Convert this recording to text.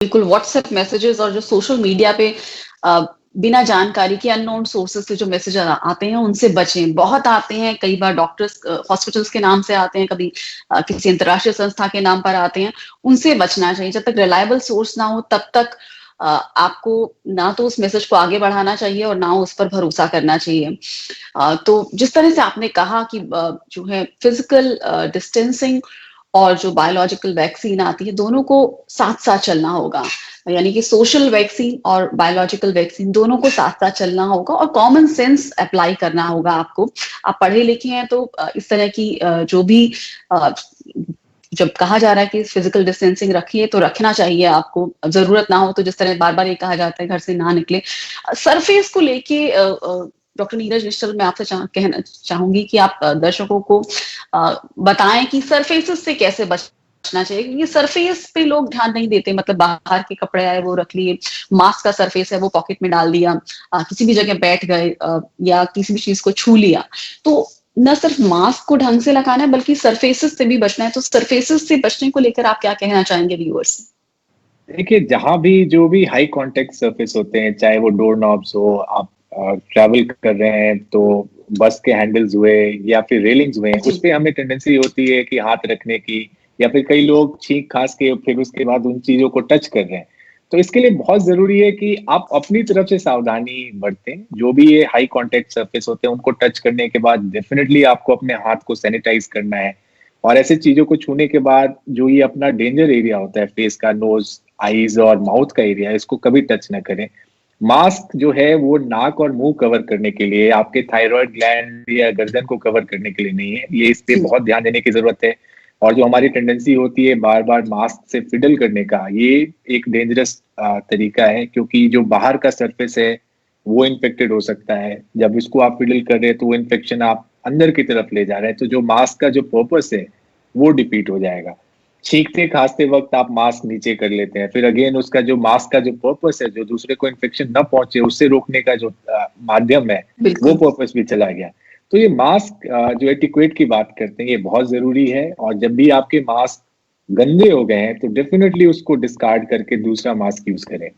बिल्कुल WhatsApp messages और जो सोशल मीडिया पे बिना जानकारी के अननोन सोर्सेस से जो मैसेज आते हैं उनसे बचें। बहुत आते हैं, कई बार डॉक्टर्स हॉस्पिटल्स के नाम से आते हैं, कभी किसी अंतर्राष्ट्रीय संस्था के नाम पर आते हैं, उनसे बचना चाहिए। जब तक रिलायबल सोर्स ना हो तब तक आपको ना तो उस मैसेज को आगे बढ़ाना चाहिए और ना उस पर भरोसा करना चाहिए। तो जिस तरह से आपने कहा कि जो है फिजिकल डिस्टेंसिंग और जो बायोलॉजिकल वैक्सीन आती है, दोनों को साथ साथ चलना होगा। यानी कि सोशल वैक्सीन और बायोलॉजिकल वैक्सीन दोनों को साथ साथ चलना होगा और कॉमन सेंस अप्लाई करना होगा आपको। आप पढ़े लिखे हैं तो इस तरह की जो भी जब कहा जा रहा है कि फिजिकल डिस्टेंसिंग रखिए तो रखना चाहिए आपको। जरूरत ना हो तो जिस तरह बार बार ये कहा जाता है घर से ना निकले। सरफेस को लेके डॉक्टर नीरज निश्चल मैं आपसे कहना चाहूंगी कि आप दर्शकों को बताएं कि सरफेसेस से कैसे बचना चाहिए, क्योंकि सरफेस पे लोग ध्यान नहीं देते। मतलब बाहर के कपड़े आए वो रख लिए, मास्क का सरफेस है वो पॉकेट में डाल दिया, किसी भी जगह बैठ गए या किसी भी चीज को छू लिया। तो न सिर्फ मास्क को ढंग से लगाना है बल्कि सरफेसेस से भी बचना है। तो सरफेसेस से बचने को लेकर आप क्या कहना चाहेंगे व्यूअर्स? देखिए, जहां भी जो भी हाई कांटेक्ट सरफेस होते हैं, चाहे वो डोर नॉब्स हो, आप ट्रैवल कर रहे हैं तो बस के हैंडल्स हुए या फिर रेलिंग्स हुए, उस पे हमें टेंडेंसी होती है कि हाथ रखने की, या फिर कई लोग छींक खांस के फिर उसके बाद उन चीजों को टच कर रहे हैं। तो इसके लिए बहुत जरूरी है कि आप अपनी तरफ से सावधानी बरतें। जो भी ये हाई कांटेक्ट सरफेस होते हैं उनको टच करने के बाद डेफिनेटली आपको अपने हाथ को सैनिटाइज करना है। और ऐसे चीजों को छूने के बाद जो ये अपना डेंजर एरिया होता है, फेस का, नोज, आईज और माउथ का एरिया, इसको कभी टच ना करें। मास्क जो है वो नाक और मुंह कवर करने के लिए, आपके थायराइड ग्लैंड या गर्दन को कवर करने के लिए नहीं है। ये इस पे जी। बहुत ध्यान देने की जरूरत है। और जो हमारी टेंडेंसी होती है बार बार मास्क से फिडल करने का, ये एक डेंजरस तरीका है, क्योंकि जो बाहर का सरफेस है वो इन्फेक्टेड हो सकता है। जब इसको आप फिडल कर रहे हैं तो वो इन्फेक्शन आप अंदर की तरफ ले जा रहे हैं, तो जो मास्क का जो पर्पस है वो डिपीट हो जाएगा। छींकते खांसते वक्त आप मास्क नीचे कर लेते हैं, फिर अगेन उसका जो मास्क का जो पर्पस है, जो दूसरे को इन्फेक्शन न पहुंचे उससे रोकने का जो माध्यम है, वो बिल्कुल। पर्पस भी चला गया। तो ये मास्क जो एटिक्वेट की बात करते हैं, ये बहुत जरूरी है। और जब भी आपके मास्क गंदे हो गए हैं तो डेफिनेटली उसको डिस्कार्ड करके दूसरा मास्क यूज करें।